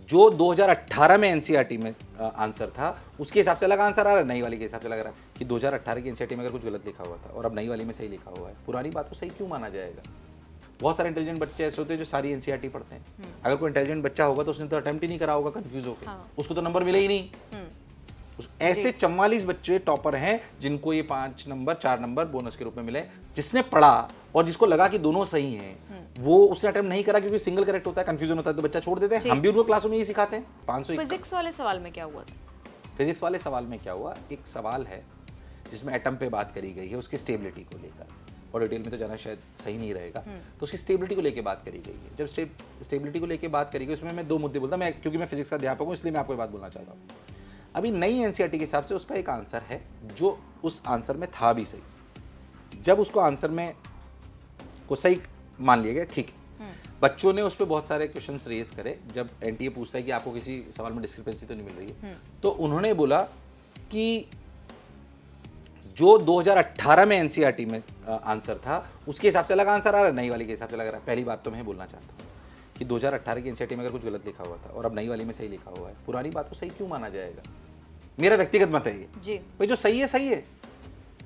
जो 2018 में एनसीईआरटी में आंसर था उसके हिसाब से अलग आंसर आ रहा है, नई वाली के हिसाब से लग रहा है कि 2018 की एनसीईआरटी में अगर कुछ गलत लिखा हुआ था और अब नई वाली में सही लिखा हुआ है, पुरानी बात को सही क्यों माना जाएगा? बहुत सारे इंटेलिजेंट बच्चे ऐसे होते हैं जो सारी एनसीईआरटी पढ़ते हैं। अगर कोई इंटेलिजेंट बच्चा होगा तो उसने तो अटेम्प्ट ही नहीं करा होगा कंफ्यूज होकर, उसको तो नंबर मिले ही नहीं। ऐसे 44 बच्चे टॉपर हैं जिनको ये 5 नंबर 4 नंबर बोनस के रूप में मिले। जिसने पढ़ा और जिसको लगा कि दोनों सही हैं, वो उसने अटेम्प्ट नहीं करा क्योंकि सिंगल करेक्ट होता है, कंफ्यूजन होता है तो बच्चा छोड़ देते हैं। हम भी उनको क्लासों में यही सिखाते हैं। 500 फिजिक्स वाले सवाल में क्या हुआ था? फिजिक्स वाले सवाल में क्या हुआ, एक सवाल है जिसमें एटम पे बात करी गई है, उसकी स्टेबिलिटी को लेकर, और डिटेल में तो जाना शायद सही नहीं रहेगा, तो उसकी स्टेबिलिटी को लेकर बात करी गई है। जब स्टेबिलिटी को लेकर बात करी गई उसमें मैं 2 मुद्दे बोलता, मैं क्योंकि मैं फिजिक्स का अध्यापक हूँ इसलिए मैं आपको ये बात बोलना चाहता हूँ। अभी नई एनसीईआरटी के हिसाब से उसका एक आंसर है जो उस आंसर में था भी सही। जब उसको आंसर में को सही मान लिया गया, ठीक है, बच्चों ने उस पर बहुत सारे क्वेश्चंस रेज करे। जब एनटीए पूछता है कि आपको किसी सवाल में डिस्क्रिपेंसी तो नहीं मिल रही है, तो उन्होंने बोला कि जो 2018 में एनसीईआरटी में आंसर था उसके हिसाब से अलग आंसर आ रहा है, नई वाली के हिसाब से लग रहा है। पहली बात तो मैं बोलना चाहता हूँ कि 2018 की एनसीईआरटी में अगर कुछ गलत लिखा हुआ था और अब नई वाली में सही लिखा हुआ है, पुरानी बात को सही क्यों माना जाएगा? मेरा व्यक्तिगत मत है ये जी। भाई जो सही है।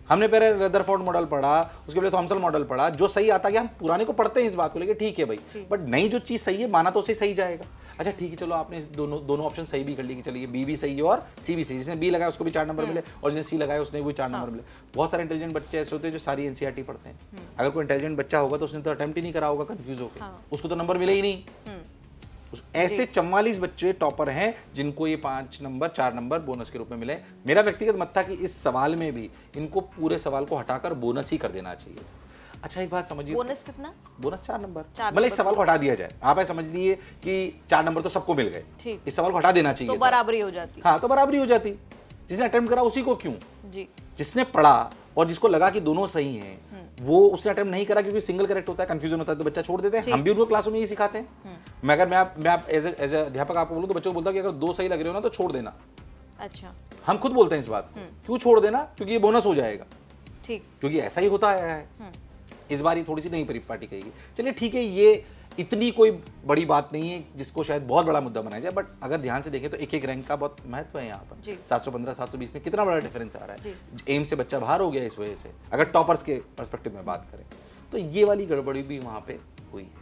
हमने पहले रदरफोर्ड मॉडल पढ़ा, उसके पहले थॉमसन मॉडल पढ़ा, जो सही आता है हम पुराने को पढ़ते हैं इस बात को लेके, ठीक है भाई, बट नई जो चीज सही है माना तो उसे सही जाएगा। अच्छा ठीक है, चलो आपने दोनों ऑप्शन सही भी कर ली कि चलिए बी भी सही है और सी भी सही। जिसने बी लगाया उसको भी 4 नंबर मिले और जिसने सी लगाया उसने भी 4 नंबर मिले। बहुत सारे इंटेलिजेंट बच्चे ऐसे होते हैं जो सारी एनसीईआरटी पढ़ते हैं। अगर कोई इंटेलिजेंट बच्चा होगा तो उसने तो अटेम्प्ट ही नहीं करा होगा कंफ्यूज होकर, उसको तो नंबर मिले ही नहीं। ऐसे 44 बच्चे टॉपर हैं जिनको ये 5 नंबर 4 नंबर बोनस के रूप में मिले। मेरा व्यक्तिगत मत था कि इस सवाल में भी इनको पूरे सवाल को हटाकर बोनस ही कर देना चाहिए। अच्छा एक बात समझिए, बोनस कितना? Bonus 4 number. मतलब इस सवाल को हटा दिया जाए। आप ऐसा समझ लीजिए कि 4 नंबर तो सबको मिल गए, इस सवाल को हटा देना चाहिए, तो बराबरी हो जाती। हाँ, तो बराबरी हो जाती। जिसने अटेम्प्ट करा उसी को क्यों जी, जिसने पढ़ा और जिसको लगा कि दोनों सही हैं, वो उसने अटेम्प्ट नहीं करा क्योंकि सिंगल करेक्ट होता है, कंफ्यूजन होता है तो बच्चा छोड़ देते हैं। हम भी उनको क्लासों में यही सिखाते हैं। मैं एज अध्यापक आपको बोलूं तो बच्चों को बोलता कि अगर 2 सही लग रहे हो ना तो छोड़ देना। अच्छा, हम खुद बोलते हैं इस बात को, क्यों छोड़ देना? क्योंकि ये बोनस हो जाएगा, ठीक, क्योंकि ऐसा ही होता है। इस बार ये थोड़ी सी नई परिपाटी कहेगी। चलिए ठीक है, ये इतनी कोई बड़ी बात नहीं है जिसको शायद बहुत बड़ा मुद्दा बनाया जाए, बट अगर ध्यान से देखें तो एक रैंक का बहुत महत्व है यहाँ पर। 715 720 में कितना बड़ा डिफरेंस आ रहा है। एम से बच्चा बाहर हो गया इस वजह से, अगर टॉपर्स के पर्सपेक्टिव में बात करें तो ये वाली गड़बड़ी भी वहाँ पे हुई है।